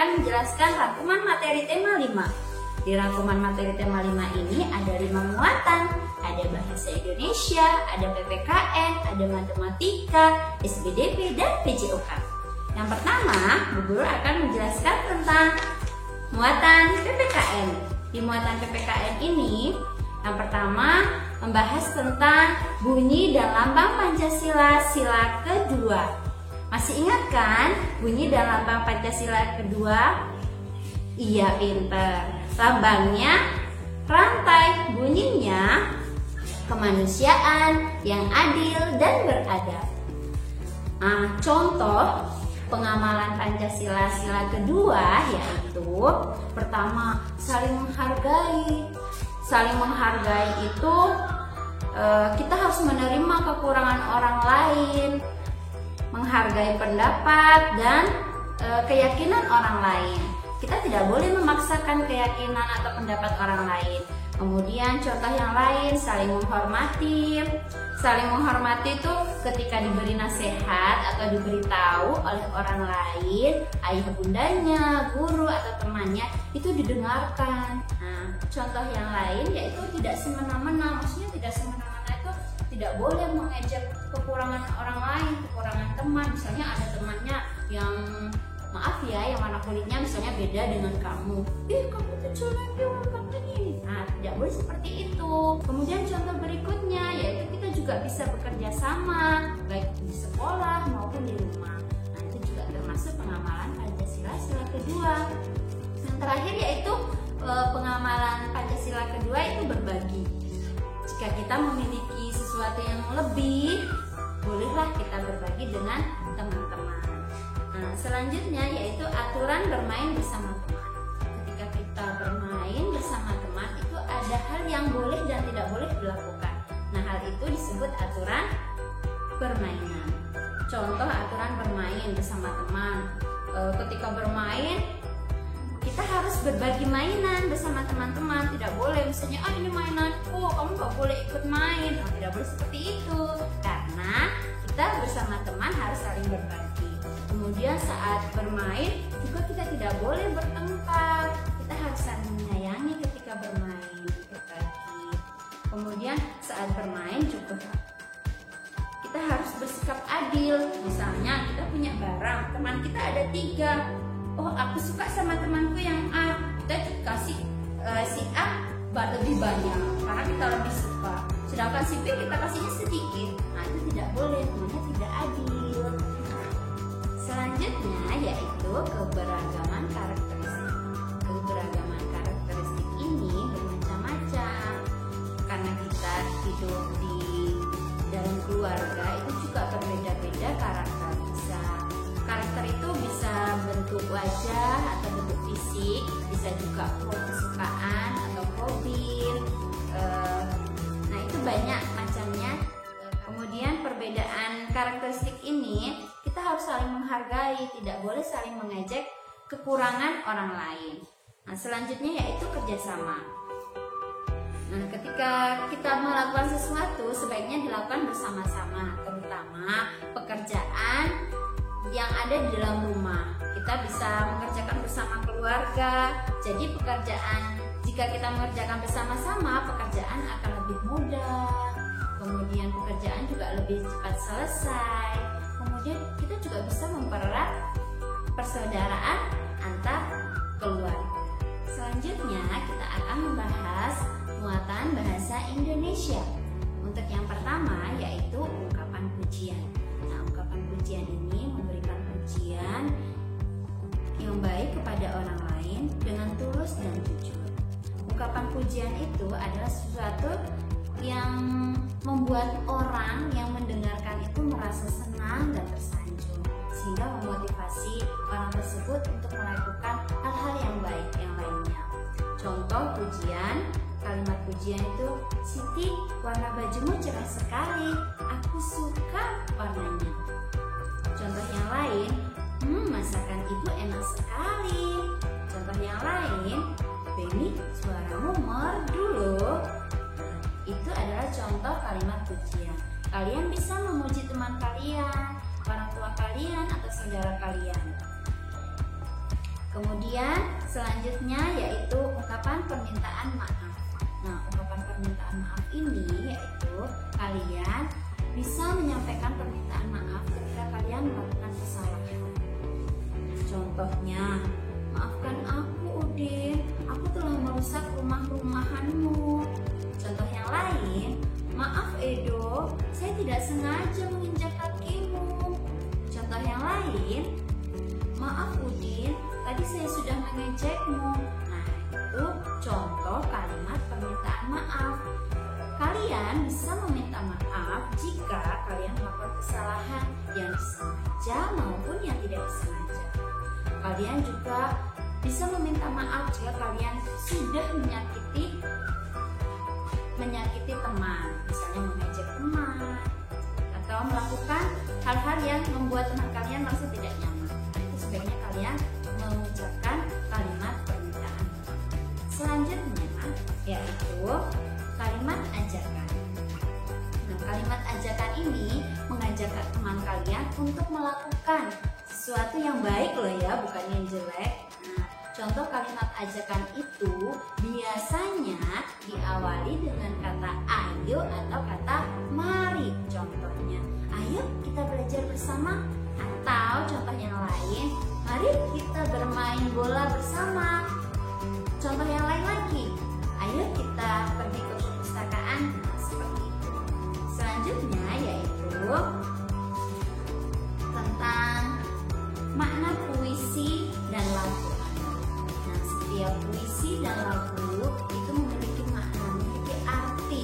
akan menjelaskan rangkuman materi tema 5. Di rangkuman materi tema 5 ini ada 5 muatan. Ada bahasa Indonesia, ada PPKN, ada matematika, SBDP, dan PJOK. Yang pertama, Bu Guru akan menjelaskan tentang muatan PPKN. Di muatan PPKN ini, yang pertama membahas tentang bunyi dan lambang Pancasila sila kedua. Masih ingat kan bunyi dan lambang Pancasila kedua? Iya, pinter. Lambangnya rantai, bunyinya kemanusiaan yang adil dan beradab. Contoh pengamalan Pancasila sila kedua yaitu pertama, saling menghargai. Saling menghargai itu kita harus menerima kekurangan orang lain, menghargai pendapat dan keyakinan orang lain. Kita tidak boleh memaksakan keyakinan atau pendapat orang lain. Kemudian contoh yang lain, saling menghormati. Saling menghormati itu ketika diberi nasihat atau diberitahu oleh orang lain, ayah bundanya, guru atau temannya, itu didengarkan. Contoh yang lain yaitu tidak semena-mena. Maksudnya tidak semena-mena itu tidak boleh mengejek kekurangan orang lain, kekurangan teman. Misalnya ada temannya yang maaf ya, yang warna kulitnya misalnya beda dengan kamu. Kamu tuh jelek, ini. Tidak boleh seperti itu. Kemudian contoh berikutnya yaitu kita juga bisa bekerja sama, baik di sekolah maupun di rumah. Itu juga termasuk pengamalan Pancasila sila kedua. Yang terakhir yaitu pengamalan Pancasila kedua itu berbagi. Jika kita memiliki sesuatu yang lebih, bolehlah kita berbagi dengan teman-teman. Selanjutnya yaitu aturan bermain bersama teman. Ketika kita bermain bersama teman itu ada hal yang boleh dan tidak boleh dilakukan. Hal itu disebut aturan permainan. Contoh aturan bermain bersama teman. Ketika bermain kita harus berbagi mainan bersama teman-teman. Tidak boleh misalnya ini mainanku, kamu gak boleh ikut main. Tidak boleh seperti itu, karena kita bersama teman harus saling berbagi. Kemudian saat bermain juga kita tidak boleh bertengkar. Kita harus saling menyayangi ketika bermain, berbagi. Kemudian saat bermain juga kita harus bersikap adil. Misalnya kita punya barang, teman kita ada 3. Aku suka sama temanku yang A, kita kasih si A lebih banyak karena kita lebih suka. Sedangkan si B kita kasihnya sedikit. Itu tidak boleh, namanya tidak adil. Selanjutnya yaitu keberagaman karakteristik. Keberagaman karakteristik ini bermacam-macam. Karena kita hidup di dalam keluarga itu juga berbeda-beda karakter. Karakter itu bisa bentuk wajah atau bentuk fisik, bisa juga kesukaan atau hobi. Itu banyak macamnya. Kemudian perbedaan karakteristik ini kita harus saling menghargai, tidak boleh saling mengejek kekurangan orang lain. Selanjutnya yaitu kerjasama. Ketika kita melakukan sesuatu sebaiknya dilakukan bersama-sama, terutama pekerjaan yang ada di dalam rumah. Kita bisa mengerjakan bersama keluarga. Jadi jika kita mengerjakan bersama-sama, pekerjaan akan lebih mudah. Kemudian pekerjaan juga lebih cepat selesai. Kemudian kita juga bisa mempererat persaudaraan antar keluarga. Selanjutnya kita akan membahas muatan bahasa Indonesia. Untuk yang pertama yaitu ungkapan pujian. Ungkapan pujian ini memberikan pujian yang baik kepada orang lain dengan tulus dan jujur. Ungkapan pujian itu adalah sesuatu yang membuat orang yang mendengarkan itu merasa senang dan tersanjung, sehingga memotivasi orang tersebut untuk melakukan hal-hal yang baik yang lainnya. Contoh pujian, kalimat pujian itu, Siti, warna bajumu cerah sekali, aku suka warnanya. Contoh yang lain, masakan ibu enak sekali. Contoh yang lain, Beni, suaramu merdu loh. Itu adalah contoh kalimat pujian. Kalian bisa memuji teman kalian, orang tua kalian, atau saudara kalian. Kemudian selanjutnya yaitu ungkapan permintaan maaf. Nah, ungkapan permintaan maaf ini yaitu kalian bisa menyampaikan permintaan maaf ketika kalian melakukan kesalahan. Contohnya, maafkan aku Udin, aku telah merusak rumah-rumahanmu. Contoh yang lain, maaf Edo, saya tidak sengaja menginjak kakimu. Contoh yang lain, maaf Udin, tadi saya sudah mengejekmu. Nah, itu contoh kalimat permintaan maaf. Kalian bisa meminta maaf jika kalian melakukan kesalahan yang disengaja maupun yang tidak disengaja. Kalian juga bisa meminta maaf jika kalian sudah menyakiti teman, misalnya mengejek teman atau melakukan hal-hal yang membuat teman kalian merasa tidak nyaman. Nah, itu sebaiknya kalian mengucapkan kalimat permintaan maaf. Selanjutnya yaitu kalimat ajakan. Nah, kalimat ajakan ini mengajak teman kalian untuk melakukan sesuatu yang baik loh ya, bukan yang jelek. Nah, contoh kalimat ajakan itu biasanya diawali dengan kata ayo atau kata mari. Contohnya, ayo kita belajar bersama. Atau contoh yang lain, mari kita bermain bola bersama. Contoh yang lain lagi, ayo kita pergi ke perpustakaan. Seperti itu. Selanjutnya yaitu tentang makna puisi dan lagu. Nah, setiap puisi dan lagu itu memiliki makna, memiliki arti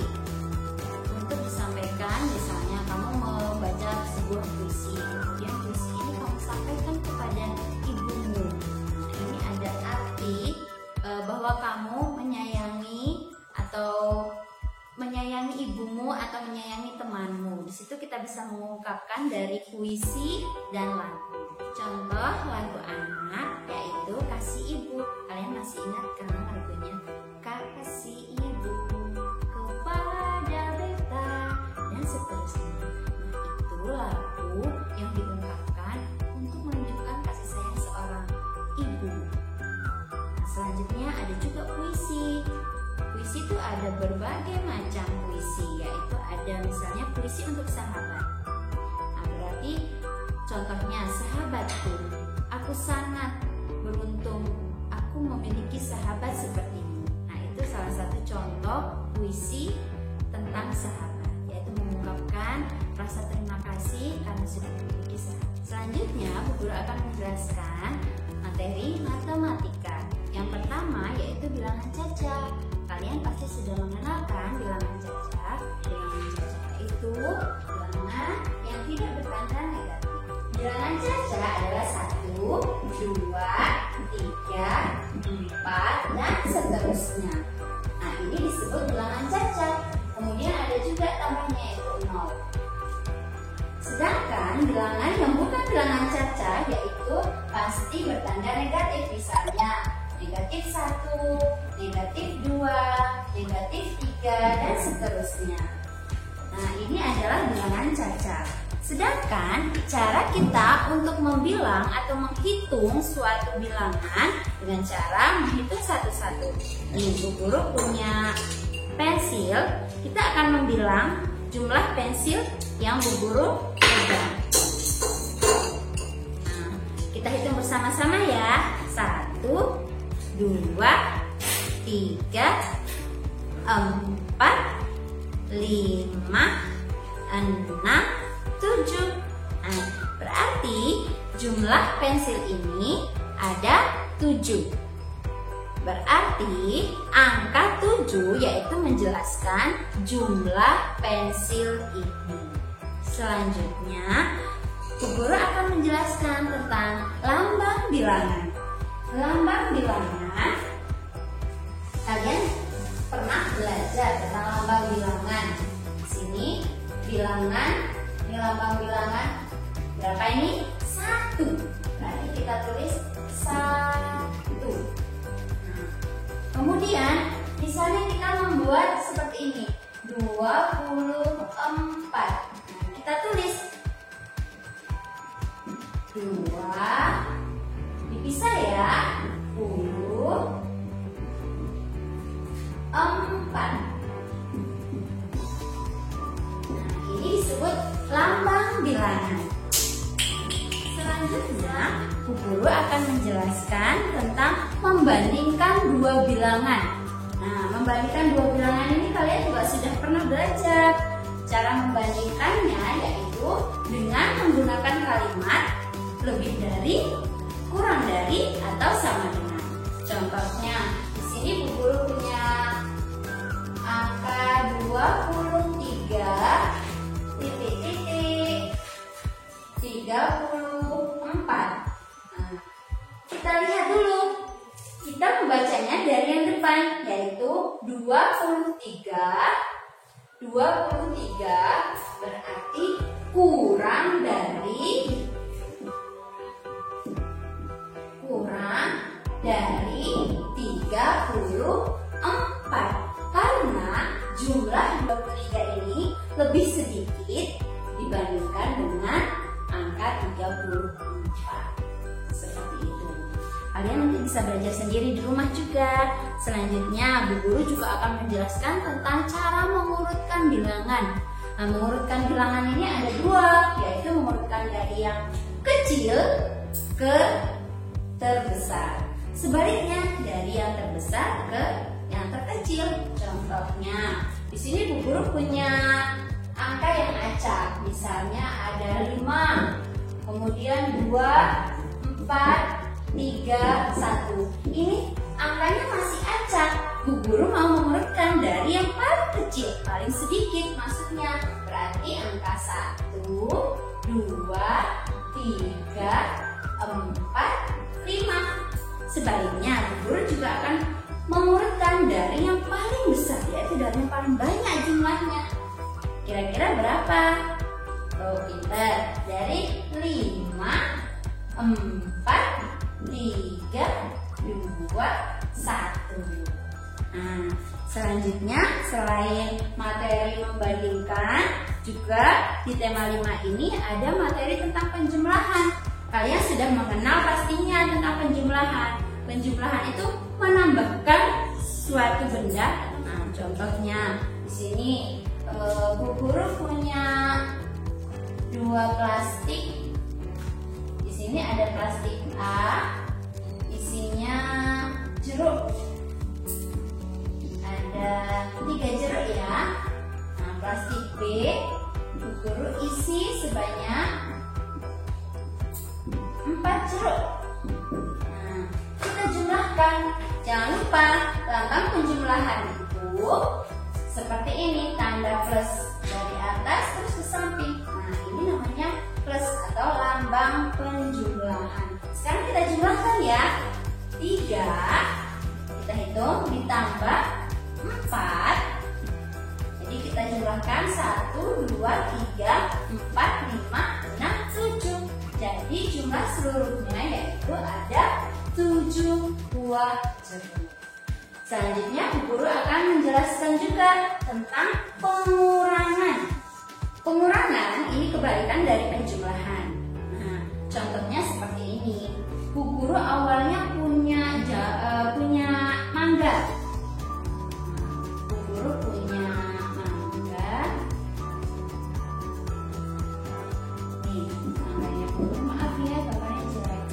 untuk disampaikan. Misalnya kamu membaca sebuah puisi, kemudian puisi ini kamu sampaikan kepada ibumu. Nah, ini ada arti bahwa kamu menyayangi ibumu atau menyayangi temanmu. Di situ kita bisa mengungkapkan dari puisi dan lagu. Contoh lagu anak yaitu Kasih Ibu. Kalian masih ingat kan lagunya? Kasih Ibu kepada beta dan seterusnya. Nah, itu lagu yang diungkapkan untuk menunjukkan kasih sayang seorang ibu. Nah, selanjutnya ada juga puisi. Puisi itu ada berbagai macam puisi, yaitu ada misalnya puisi untuk sahabat. Nah, berarti contohnya, sahabatku, aku sangat beruntung, aku memiliki sahabat sepertimu. Nah, itu salah satu contoh puisi tentang sahabat, yaitu mengungkapkan rasa terima kasih karena sudah memiliki sahabat. Selanjutnya, Bu Guru akan menjelaskan materi matematika. Yang pertama yaitu bilangan caca. Kalian pasti sudah mengenalkan bilangan caca. Bilangan caca itu bilangan yang tidak bertanda negatif. Bilangan caca adalah 1, 2, 3, 4, dan seterusnya. Nah, ini disebut bilangan caca. Kemudian ada juga tambahnya yaitu 0. Sedangkan bilangan yang bukan bilangan caca yaitu pasti bertanda negatif. Misalnya negatif 1, negatif 2, negatif 3, dan seterusnya. Nah, ini adalah bilangan caca. Sedangkan cara kita untuk membilang atau menghitung suatu bilangan dengan cara menghitung satu-satu. Ini Bu Guru punya pensil, kita akan membilang jumlah pensil yang Bu Guru pegang. Nah, kita hitung bersama-sama ya. 1, 2, 3, 4, 5, 6, 7. Nah, berarti jumlah pensil ini ada 7. Berarti angka 7 yaitu menjelaskan jumlah pensil ini. Selanjutnya, Bu Guru akan menjelaskan tentang lambang bilangan. Lambang bilangan, kalian pernah belajar tentang lambang bilangan. Di sini bilangan, ini lambang bilangan berapa ini? 1. Berarti kita tulis 1. Nah, kemudian misalnya kita membuat seperti ini, 24. Nah, kita tulis 2, dipisah ya, tentang membandingkan dua bilangan. Nah, membandingkan dua bilangan ini kalian juga sudah pernah belajar. Cara membandingkannya yaitu dengan menggunakan kalimat lebih dari, kurang dari, atau sama dengan. Contohnya, di sini Bu Guru punya angka 23 titik-titik 34. Nah, kita lihat dulu. Kita membacanya dari yang depan, yaitu 23 berarti kurang dari 34, karena jumlah 23 ini lebih sedikit dibandingkan dengan angka 34. Seperti itu. Kalian nanti bisa belajar sendiri di rumah juga. Selanjutnya, Bu Guru juga akan menjelaskan tentang cara mengurutkan bilangan. Nah, mengurutkan bilangan ini ada dua, yaitu mengurutkan dari yang kecil ke terbesar. Sebaliknya, dari yang terbesar ke yang terkecil. Contohnya, di sini Bu Guru punya angka yang acak. Misalnya ada 5, kemudian 2, 4, 3, 1. Ini angkanya masih acak. Bu Guru mau mengurutkan dari yang paling kecil, paling sedikit maksudnya. Berarti angka 1, 2, 3, 4, 5. Sebaliknya, Bu Guru juga akan mengurutkan dari yang paling besar, yaitu dari yang paling banyak jumlahnya. Kira-kira berapa? Oh, pintar. Dari 5, 4, 3, 2, 1. Nah, selanjutnya selain materi membandingkan, juga di tema 5 ini ada materi tentang penjumlahan. Kalian sudah mengenal pastinya tentang penjumlahan. Penjumlahan itu menambahkan suatu benda. Nah, contohnya di sini Bu Guru punya 2 plastik. Di sini ada plastik A, isinya jeruk. Ada 3 jeruk ya. Nah, plastik B, Bu Guru isi sebanyak 4 jeruk. Nah, kita jumlahkan. Jangan lupa lambang penjumlahan itu seperti ini, tanda plus dari atas terus ke samping. Nah, ini namanya plus atau lambang penjumlahan. Sekarang kita jumlahkan ya. 3, kita hitung ditambah 4. Jadi kita jumlahkan 1, 2, 3, 4, 5, 6, 7. Jadi jumlah seluruhnya yaitu ada 7 buah jeruk. Selanjutnya Bu Guru akan menjelaskan juga tentang pengurangan. Pengurangan ini kebalikan dari penjumlahan. Nah, contohnya seperti ini. Bu Guru awalnya punya mangga. Bu Guru punya mangga. Nih, mangganya Bu Guru, maaf ya bapaknya jelek.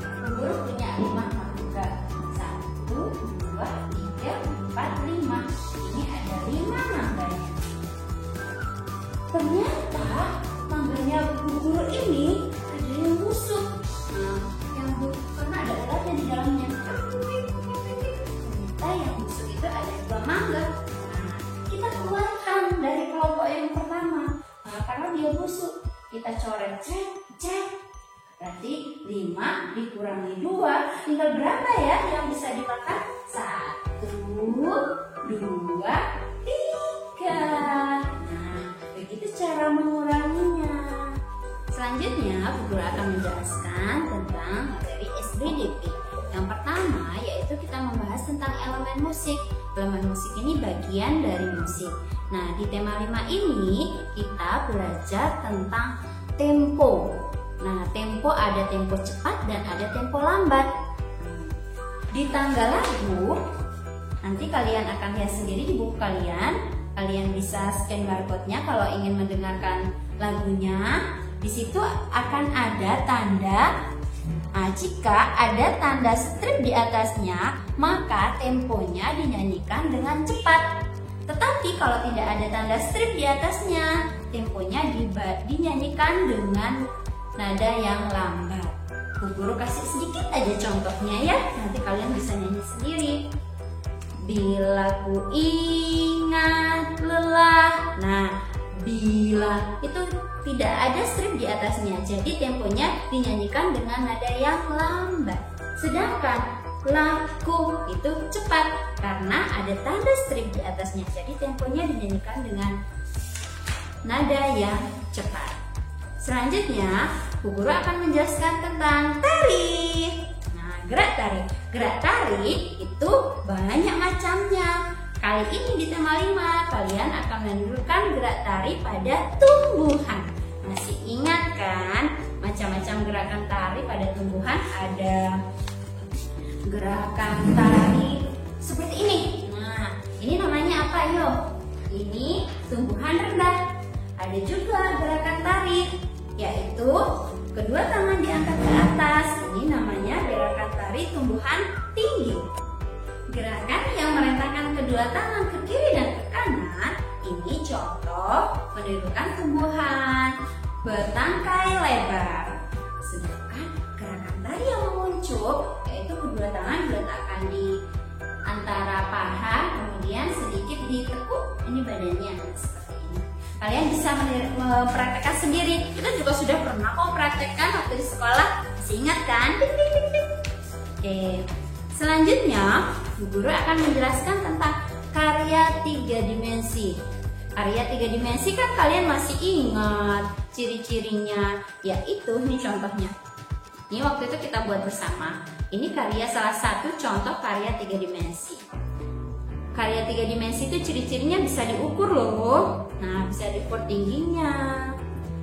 Bu Guru punya 5 mangga. 1, 2, 3, 4, 5. Ini ada 5 mangganya. Ternyata mangganya Bu Guru ini ada yang busuk. Nah, karena ada ulatnya di dalamnya. Ternyata yang busuk itu ada 2 mangga. Nah, kita keluarkan dari kelompok yang pertama. Nah, karena dia busuk, kita coret cek. Berarti 5 dikurangi 2, tinggal berapa ya yang bisa dimakan? 1, 2, 3. Nah, begitu cara menguranginya. Selanjutnya, Bu Guru akan menjelaskan tentang materi SBDP. Yang pertama, yaitu kita membahas tentang elemen musik. Elemen musik ini bagian dari musik. Nah, di tema 5 ini kita belajar tentang tempo. Nah, tempo ada tempo cepat dan ada tempo lambat. Di tangga lagu, nanti kalian akan lihat sendiri di buku kalian. Kalian bisa scan barcode-nya kalau ingin mendengarkan lagunya. Di situ akan ada tanda Nah, jika ada tanda strip di atasnya, maka temponya dinyanyikan dengan cepat. Tetapi kalau tidak ada tanda strip di atasnya, temponya dinyanyikan dengan nada yang lambat. Bu Guru kasih sedikit aja contohnya ya, nanti kalian bisa nyanyi sendiri. Bila ku ingat lelah. Nah, bila itu tidak ada strip di atasnya, jadi temponya dinyanyikan dengan nada yang lambat. Sedangkan laku itu cepat karena ada tanda strip di atasnya, jadi temponya dinyanyikan dengan nada yang cepat. Selanjutnya, Bu Guru akan menjelaskan tentang tarik. Nah, gerak tarik. Gerak tarik itu banyak macamnya. Kali ini di tema 5 kalian akan menunjukkan gerak tari pada tumbuhan. Masih ingat kan macam-macam gerakan tari pada tumbuhan? Ada gerakan tari seperti ini. Nah, ini namanya apa yo? Ini tumbuhan rendah. Ada juga gerakan tari, yaitu kedua tangan diangkat ke atas. Ini namanya gerakan tari tumbuhan tinggi. Gerakan yang merentangkan kedua tangan ke kiri dan ke kanan, ini contoh pendudukan tumbuhan bertangkai lebar. Sedangkan gerakan tari yang menguncup, yaitu kedua tangan diletakkan di antara paha, kemudian sedikit ditekuk ini badannya seperti ini. Kalian bisa mempraktekkan sendiri. Kita juga sudah pernah kok praktekkan waktu di sekolah. Masih ingat kan? Oke. Selanjutnya, Bu Guru akan menjelaskan tentang karya 3 dimensi. Karya 3 dimensi kan kalian masih ingat ciri-cirinya, yaitu ini contohnya. Ini waktu itu kita buat bersama. Ini karya salah satu contoh karya 3 dimensi. Karya 3 dimensi itu ciri-cirinya bisa diukur loh. Nah, bisa diukur tingginya,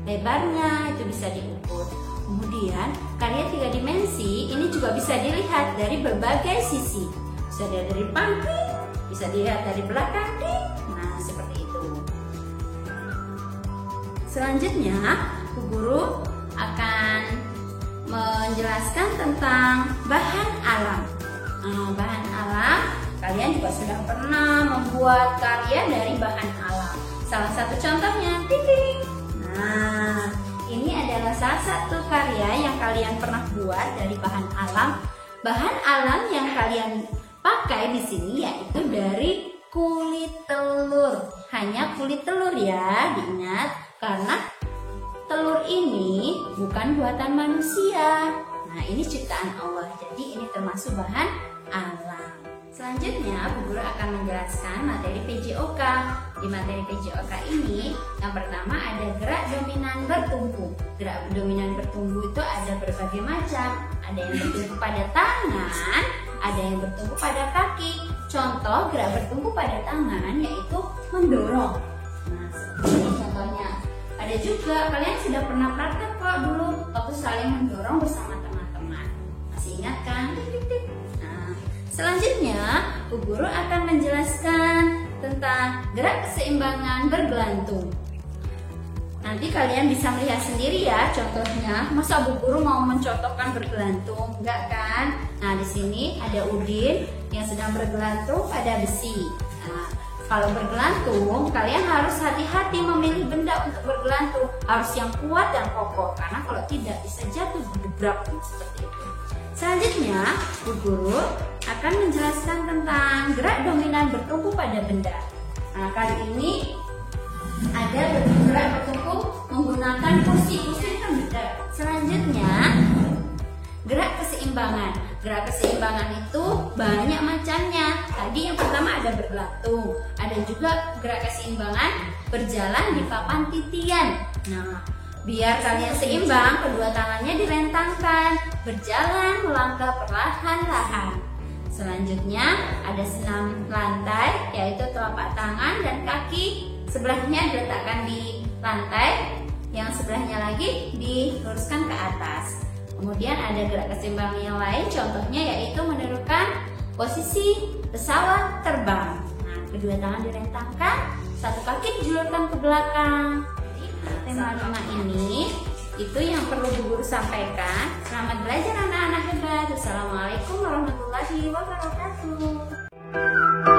lebarnya itu bisa diukur. Kemudian karya 3 dimensi ini juga bisa dilihat dari berbagai sisi. Bisa dilihat dari pangkring, bisa dilihat dari belakang. Nah, seperti itu. Selanjutnya, Bu Guru akan menjelaskan tentang bahan alam. Nah, bahan alam, kalian juga sudah pernah membuat karya dari bahan alam. Salah satu contohnya, titik. Nah, ini adalah salah satu karya yang kalian pernah buat dari bahan alam. Bahan alam yang kalian pakai di sini yaitu dari kulit telur. Hanya kulit telur ya, diingat, karena telur ini bukan buatan manusia. Nah, ini ciptaan Allah. Jadi ini termasuk bahan alam. Selanjutnya, Bu Guru akan menjelaskan materi PJOK. Di materi PJOK ini, yang pertama ada gerak dominan bertumpu. Gerak dominan bertumpu itu ada berbagai macam. Ada yang bertumpu pada tangan, ada yang bertumpu pada kaki. Contoh gerak bertumpu pada tangan yaitu mendorong. Nah, seperti ini contohnya. Ada juga, kalian sudah pernah praktek kok dulu waktu saling mendorong bersama teman-teman. Masih ingat kan? Selanjutnya, Bu Guru akan menjelaskan tentang gerak keseimbangan bergelantung. Nanti kalian bisa melihat sendiri ya contohnya. Masa Bu Guru mau mencontohkan bergelantung? Enggak kan? Nah, di sini ada Udin yang sedang bergelantung pada besi. Nah, kalau bergelantung, kalian harus hati-hati memilih benda untuk bergelantung. Harus yang kuat dan kokoh, karena kalau tidak bisa jatuh gebrak seperti itu. Selanjutnya, Bu Guru akan menjelaskan tentang gerak dominan bertumpu pada benda. Nah, kali ini ada gerak bertumpu menggunakan kursi-kursi kan beda. Selanjutnya, gerak keseimbangan. Gerak keseimbangan itu banyak macamnya. Tadi yang pertama ada bergelantung. Ada juga gerak keseimbangan berjalan di papan titian. Nah, biar kalian seimbang, kedua tangannya direntangkan, berjalan melangkah perlahan-lahan. Selanjutnya ada senam lantai, yaitu telapak tangan dan kaki sebelahnya diletakkan di lantai, yang sebelahnya lagi diluruskan ke atas. Kemudian ada gerak keseimbangan yang lain, contohnya yaitu menurunkan posisi pesawat terbang. Nah, kedua tangan direntangkan, satu kaki dijulurkan ke belakang. Tema 5 ini itu yang perlu Bu Guru sampaikan. Selamat belajar anak-anak. warahmatullahi wabarakatuh.